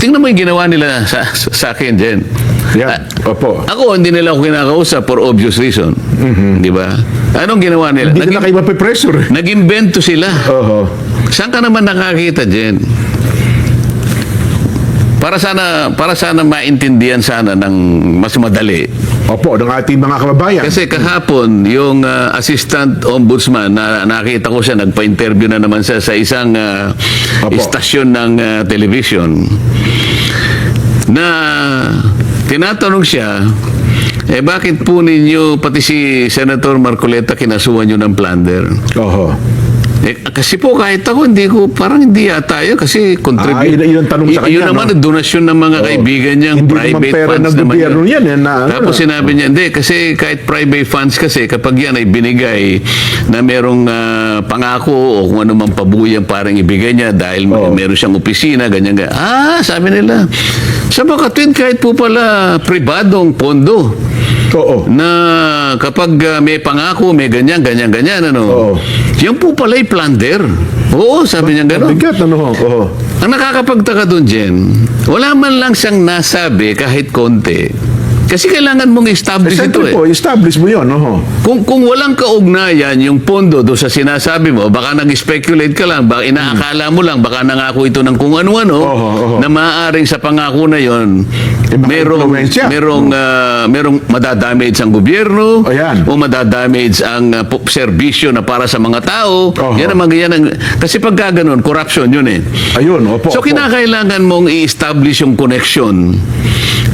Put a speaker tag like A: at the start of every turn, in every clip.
A: tingnan mo yung ginawa nila sa akin, Jen.
B: Yan. Opo.
A: Ako, hindi nila ako kinakausap for obvious reason. Di ba? Anong ginawa nila?
B: Hindi na kayo mapipressure.
A: Nag-invento sila.
B: Oho.
A: Saan ka naman nakakita, Jen? Para sana maintindihan sana ng mas madali.
B: Opo, ng ating mga kababayan.
A: Kasi kahapon, yung assistant ombudsman, na nakita ko siya, nagpa-interview na naman siya sa isang
B: Opo.
A: istasyon ng television, na tinatanong siya, bakit po ninyo, pati si Senator Marcoleta, kinasuhan nyo ng plunder?
B: Oho.
A: Kasi po kahit ako, parang hindi yata yun kasi contribute.
B: Yun ang tanong sa kanya,
A: Yun naman, donasyon ng mga kaibigan niyang
B: Hindi
A: private
B: naman pera
A: funds
B: ng
A: naman
B: gobyerno
A: yun.
B: yan.
A: Tapos sinabi niya, hindi, kasi kahit private funds kasi, kapag yan ay binigay na merong pangako o kung ano man pabuyang parang ibigay niya dahil meron siyang opisina, ganyan. Sabi nila, sa Makatwid kahit po pala pribadong pondo.
B: Oo.
A: Na kapag may pangako, may ganyan, ano.
B: Oo.
A: Yan po pala'y plunder. Oo, sabi niya gano'n.
B: Bigat, ano? Oo.
A: Ang nakakapagtaka doon, Jen, wala man lang siyang nasabi kahit konti. Kasi kailangan mong establish ito
B: Siyempre po, establish mo yun. Oho.
A: Kung walang kaugnayan yung pondo doon sa sinasabi mo, baka nag-speculate ka lang, baka inaakala mo lang, baka nangako ito ng kung ano-ano, na maaaring sa pangako na yon merong madadamage ang gobyerno,
B: Ayan.
A: o madadamage ang serbisyo na para sa mga tao. Yan ang, kasi pagka ganun, corruption yun eh.
B: Ayun, opo.
A: So,
B: opo.
A: kinakailangan mong i-establish yung connection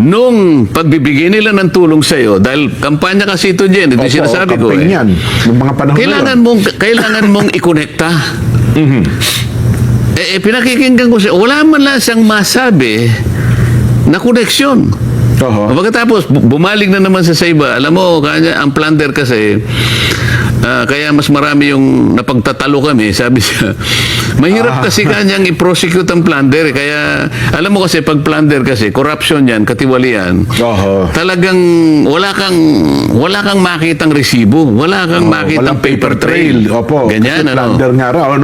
A: nung pagbibigay nila ng tulong sa iyo, dahil kampanya kasi ito, Jen, ito yung sinasabi ko
B: campaign yan. Ng mga panahon
A: kailangan mong ikonekta. Pinakikinggan ko siya, wala man lang siyang masabi na koneksyon. Pagkatapos, bumalik na naman sa iba. Alam mo, ang plunder kasi, kaya mas marami yung napagtatalo kami, sabi siya. Mahirap kasi kanyang i-prosecute ang plunder. Kaya, alam mo kasi, pag plunder kasi, corruption yan, katiwalian. Talagang wala kang makitang resibo. Wala kang makitang paper trail.
B: Opo.
A: Ganyan,
B: kasi plunder nga raw,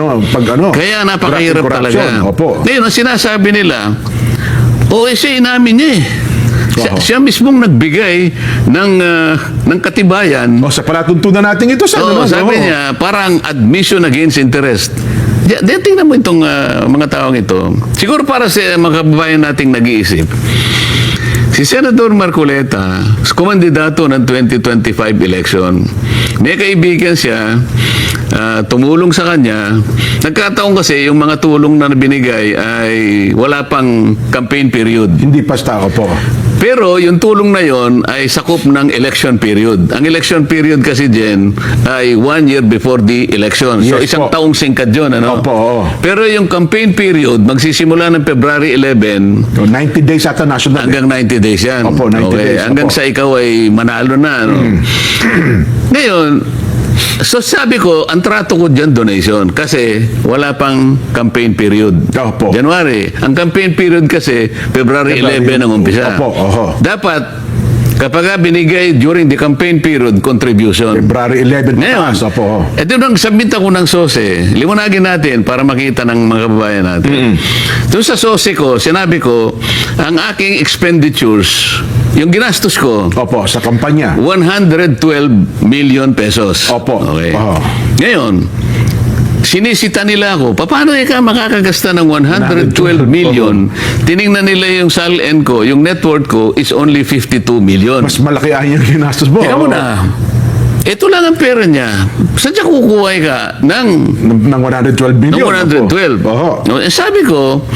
A: Kaya napakahirap talaga.
B: Opo.
A: Ngayon, ang sinasabi nila, siya inamin niya eh. Siya mismong nagbigay ng katibayan.
B: Sa palatuntunan natin ito,
A: sabi niya, parang admission against interest. Tingnan mo itong mga taong ito. Siguro para sa mga kababayan nating nag-iisip. Si Senator Marcoleta, kumandidato ng 2025 election, may kaibigan siya, tumulong sa kanya. Nagkataon kasi yung mga tulong na binigay ay wala pang campaign period.
B: Hindi pa po.
A: Pero yung tulong na yon ay sakop ng election period. Ang election period kasi, Jen, ay 1 year before the election. So, isang taong singkat yun, ano?
B: Opo.
A: Pero yung campaign period, magsisimula ng February 11.
B: 90 days ata national.
A: Hanggang 90 days yan.
B: Opo, 90 days.
A: Hanggang sa ikaw ay manalo na, ano? Ngayon, so sabi ko, ang trato ko dyan donation kasi wala pang campaign period.
B: Opo.
A: January. Ang campaign period kasi February 11 ang umpisa.
B: Opo.
A: Dapat kapag binigay during the campaign period, contribution.
B: February 11.
A: Ngayon, ito nang submit ako ng SOSE, liwanagin natin para makita ng mga kababayan natin. Doon sa SOSE ko, sinabi ko, ang aking expenditures, yung ginastos ko,
B: sa kampanya.
A: 112 million pesos.
B: Opo.
A: Okay. Ngayon, sinisita nila ako, paano ka makakagasta ng 112 million? Tiningnan nila yung SALN ko, yung net worth ko is only 52 million.
B: Mas malaki ang yung ginastos mo.
A: Tingnan mo na. Ito lang ang pera niya. Saan siya kukuha ka ng
B: 112 billion?
A: Ng 112. Sabi ko,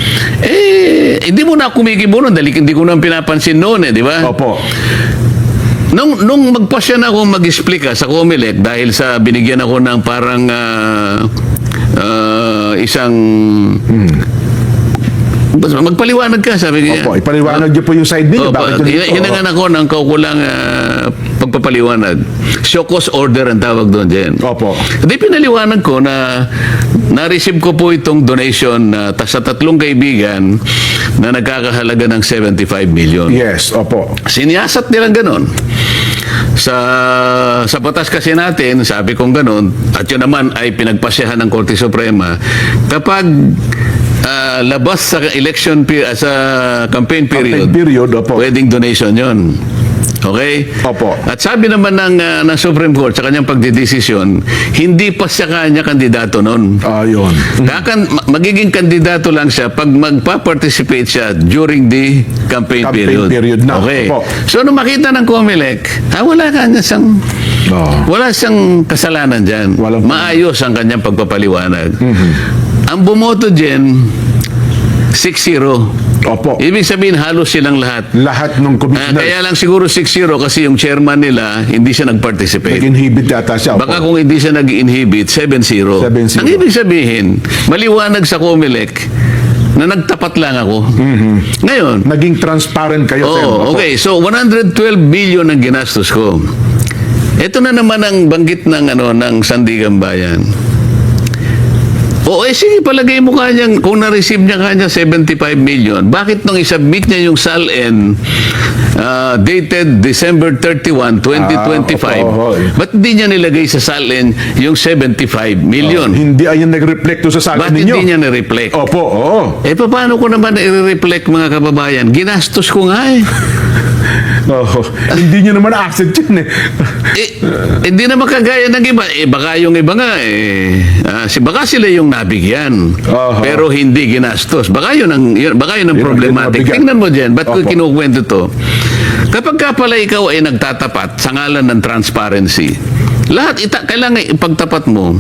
A: hindi mo na kumikibo nun dahil hindi ko na pinapansin noon, di ba?
B: Opo.
A: Nung magpasya na ako mag-explica sa COMELEC dahil sa binigyan ako ng parang isang magpaliwanag ka, sabi niya.
B: Opo, ipaliwanag niyo po yung side niyo.
A: Hinangan ako ng kaukulang pagpapaliwanag. Show cause order ang tawag doon, Jen.
B: Opo.
A: Hindi pinaliwanag ko na na-receive ko po itong donation sa 3 kaibigan na nagkakahalaga ng 75 million.
B: Yes, opo.
A: Siniyasat nilang ganon. Sa batas kasi natin, sabi kong ganon, at yun naman ay pinagpasyahan ng Korte Suprema, kapag labas sa election sa campaign period,
B: Campaign period, opo.
A: pwedeng donation yon. Okay?
B: Opo.
A: At sabi naman ng Supreme Court sa kanyang pagdidesisyon, hindi pa siya kanya kandidato noon.
B: Ayun.
A: Magiging kandidato lang siya pag magpa-participate siya during the campaign
B: Campaign period na.
A: Okay.
B: Opo.
A: So, nung makita ng COMELEC, wala kanya siyang wala siyang kasalanan dyan.
B: Walang-
A: Maayos ang kanyang pagpapaliwanag.
B: Mm-hmm.
A: Ang bumoto dyan, 6-0.
B: Opo.
A: Ibig sabihin, halos silang lahat.
B: Lahat ng commissioners.
A: Kaya lang siguro 6-0 kasi yung chairman nila, hindi siya nag-participate.
B: Nag-inhibit yata siya.
A: Baka
B: Opo.
A: kung hindi siya nag-inhibit, 7-0.
B: 7-0.
A: Ang ibig sabihin, maliwanag sa COMELEC na nagtapat lang ako. Ngayon,
B: Naging transparent kayo, Sen.
A: oh,
B: Opo.
A: okay, so 112 billion ang ginastos ko. Ito na naman ang banggit ng Sandigan Bayan. Sige, palagay mo kanyang, kung na-receive niya kanya 75 million, bakit nung isubmit niya yung SALN dated December 31, 2025,
B: opo.
A: ba't hindi niya nilagay sa SALN yung 75 million?
B: Hindi ayan nag-reflect doon sa salin
A: Ba't
B: ninyo.
A: hindi niya na-reflect?
B: Opo, oo.
A: Paano ko naman i-reflect, mga kababayan? Ginastos ko nga eh.
B: Oo. Hindi nyo naman asset yun eh.
A: Hindi naman kagaya ng iba. Baka yung iba nga, baka sila yung nabigyan.
B: Aha.
A: Pero hindi ginastos. Baka yun ang
B: Yun ang
A: problematic.
B: nabigyan.
A: Tingnan mo dyan, ba't ko
B: Opo.
A: kinukwento to? Kapag ka pala ikaw ay nagtatapat sa ngalan ng transparency, lahat kailangan ipagtapat mo.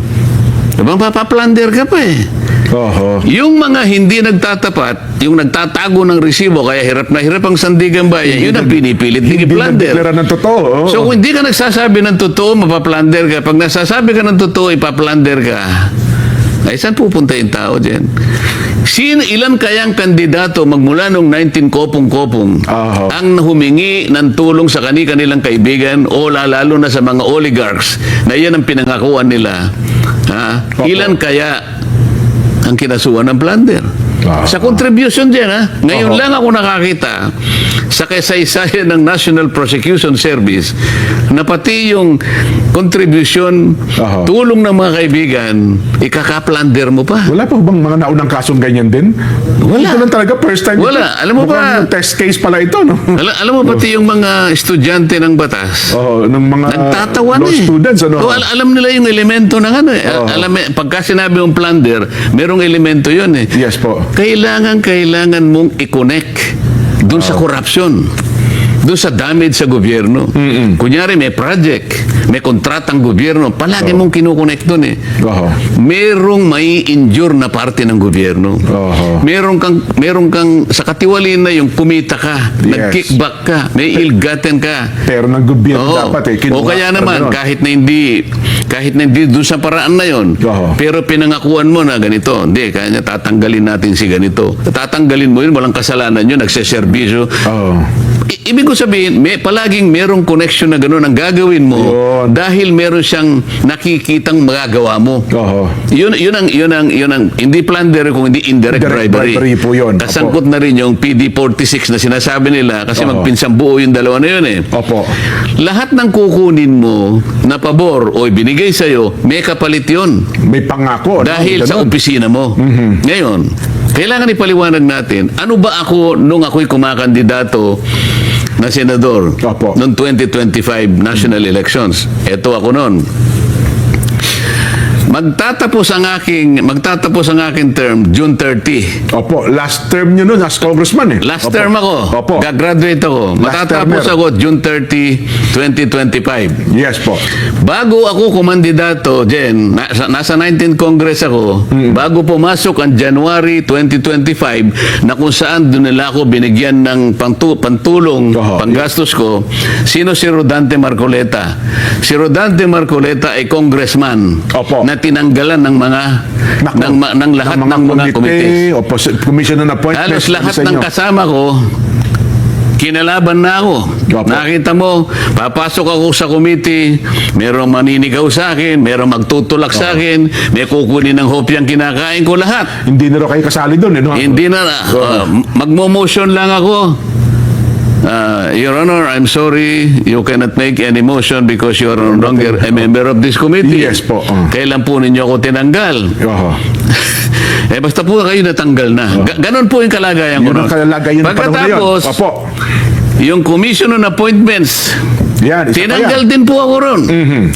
A: Diba, papaplander ka pa eh.
B: Oo.
A: Yung mga hindi nagtatapat, yung nagtatago ng resibo, kaya hirap na hirap ang Sandigan Bayan, yun ang pinipilit
B: Hindi
A: i-plunder.
B: nagdeklara ng totoo. Oo.
A: So kung hindi ka nagsasabi ng totoo, mapaplander ka. Pag nasasabi ka ng totoo, ipaplander ka. Ay, saan pupunta yung tao dyan? Ilan kayang kandidato magmula nung 19 kopong-kopong
B: Aha.
A: ang humingi ng tulong sa kanilang kaibigan o lalo na sa mga oligarchs na yan ang pinangakuan nila?
B: Opo.
A: Ilan kaya ang kinasuhan ng plunder? Sa contribution dyan, ngayon
B: Oho.
A: lang ako nakakita sa kasaysayan ng National Prosecution Service na pati yung contribution,
B: Oho.
A: tulong ng mga kaibigan, ikaka-plunder mo pa.
B: Wala pa bang mga naunang kasong ganyan din?
A: Wala.
B: Ito lang talaga, first time.
A: Wala.
B: ito.
A: Alam mo ba-
B: Mukhang test case pala ito, no?
A: Alam mo pati yung mga estudyante ng batas,
B: Oo, ng mga
A: nagtatawan
B: law
A: eh.
B: students, ano?
A: Alam nila yung elemento ng ano eh.
B: Oo.
A: Pagka sinabi mong plunder, merong elemento yun eh.
B: Yes po.
A: Kailangan mong i-connect dun sa korupsyon, dun sa damage sa gobyerno. Kunyari, may project, may kontratang gobyerno, palagi mong kinukonect dun eh.
B: Oo.
A: Merong may injure na parte ng gobyerno.
B: Oo.
A: Meron kang sa katiwalian na yung kumita ka,
B: Yes.
A: nag-kickback ka, may ill-gotten ka.
B: Pero ng gobyerno
A: Oo.
B: dapat eh.
A: O kaya naman,
B: Ganun.
A: kahit na hindi doon sa paraan na yon,
B: Oo.
A: pero pinangakuan mo na ganito, hindi, kaya niya tatanggalin natin si ganito. Tatanggalin mo yun, walang kasalanan yun, nagseserbisyo.
B: Oo.
A: Ibig ko sabihin, palaging merong connection na gano'n ang gagawin mo
B: Yun.
A: dahil meron siyang nakikitang magagawa mo.
B: Oo.
A: Yun ang hindi plunder kung hindi indirect
B: Indirect
A: bribery.
B: bribery po yun.
A: Kasangkot na rin yung PD46 na sinasabi nila kasi
B: Oo.
A: magpinsang buo yung dalawa na yun eh.
B: Opo.
A: Lahat ng kukunin mo na pabor o ibinigay sa'yo, may kapalit yun.
B: May pangako. ano?
A: Dahil sa
B: Ganun.
A: opisina mo. Ngayon, kailangan ipaliwanag natin, ano ba ako nung ako'y kumakandidato na senador
B: Opo.
A: noong 2025 national elections? Ito ako noon. Magtatapos ang aking term June 30.
B: Opo. Last term nyo nun as congressman eh.
A: Last
B: Opo.
A: term ako.
B: Opo.
A: Gagraduate ako. Matatapos
B: termer.
A: ako June 30, 2025.
B: Yes po.
A: Bago ako kumandidato, Jen, nasa 19th Congress ako, bago pumasok ang January 2025, na kung saan doon nila ako binigyan ng pantulong,
B: Oho.
A: panggastos ko, sino si Rodante Marcoleta? Si Rodante Marcoleta ay congressman
B: Opo.
A: na tinanggalan ng mga
B: Nako.
A: ng lahat ng mga committees.
B: Opo. Commission on appointments.
A: Halos lahat
B: sa
A: ng
B: inyo.
A: kasama ko, kinalaban na ako.
B: Opo.
A: Nakita mo, papasok ako sa committee, merong maninigaw sa akin, merong magtutulak sa akin, may kukunin ng hopyang kinakain ko lahat.
B: Hindi na raw kayo kasali doon eh. No?
A: Hindi na, magmo-motion lang ako. Your Honor, I'm sorry, you cannot make any motion because you are no longer a member of this committee.
B: Yes po.
A: Kailan po ninyo ako tinanggal?
B: Oho.
A: basta po kayo natanggal na. Ganon po yung kalagayan ko.
B: Yun ang
A: nun.
B: kalagayan ng panahon na yun.
A: Pagkatapos,
B: Opo.
A: yung commission on appointments,
B: Yan, isa pa
A: tinanggal
B: yan.
A: din po ako ron.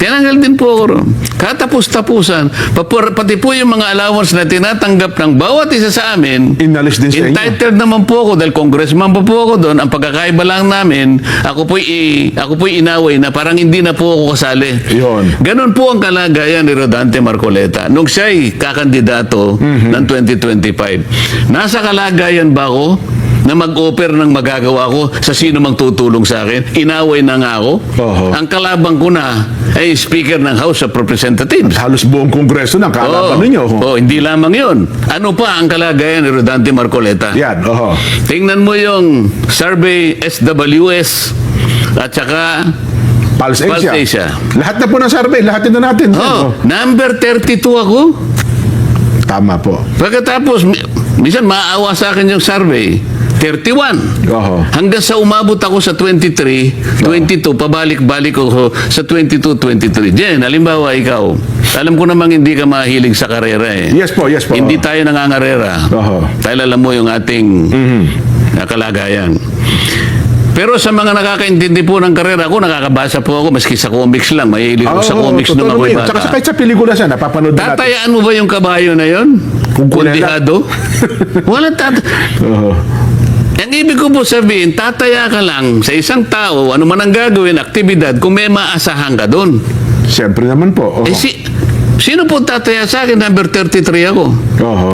A: Tinanggal din po ako ron. Katapos-tapusan, pati po yung mga allowance na tinatanggap ng bawat isa sa amin,
B: Inalis din sa inyo.
A: entitled naman po ako dahil congressman pa po ako doon. Ang pagkakaiba lang namin, ako po'y inaway na parang hindi na po ako kasali.
B: Yun.
A: Ganon po ang kalagayan ni Rodante Marcoleta. Nung siya'y kakandidato ng 2025, nasa kalagayan ba ako na mag-offer ng magagawa ko sa sino mang tutulong sa akin? Inaway na nga ako.
B: Oho.
A: Ang kalabang ko na ay Speaker ng House of Representatives.
B: Halos buong kongreso ng kalaban ninyo.
A: Hindi lamang yun. Ano pa ang kalagayan ni Rodante Marcoleta?
B: Yan, oho.
A: Tingnan mo yung survey SWS at saka
B: Pulse
A: Pulse
B: Asia.
A: Asia.
B: Lahat na po ng survey, lahat na natin.
A: Number 32 ako.
B: Tama po.
A: Pagkatapos, minsan maawa sa akin yung survey. 31.
B: Oho.
A: Hanggang sa umabot ako sa 23, 22, pabalik-balik ako sa 22, 23. Jen, halimbawa ikaw, alam ko namang hindi ka mahilig sa karera eh.
B: Yes po.
A: Hindi tayo nangangarera.
B: Oho.
A: Dahil alam mo yung ating kalagayan. Pero sa mga nakakaintindi po ng karera ko, nakakabasa po ako, maski sa comics lang. Mahilig ako sa comics nung ako'y bata.
B: Tsaka kahit sa pelikula siya, napapanood na natin.
A: Tatayaan mo ba yung kabayo na yon?
B: Kung
A: Kundihado? Walang
B: Oho.
A: Ang ibig ko po sabihin, tataya ka lang sa isang tao, ano man ang gagawin, aktibidad, kung may maasahan ka doon.
B: Siyempre naman po. Oho.
A: Sino po tataya sa akin? Number 33 ako.
B: Oho.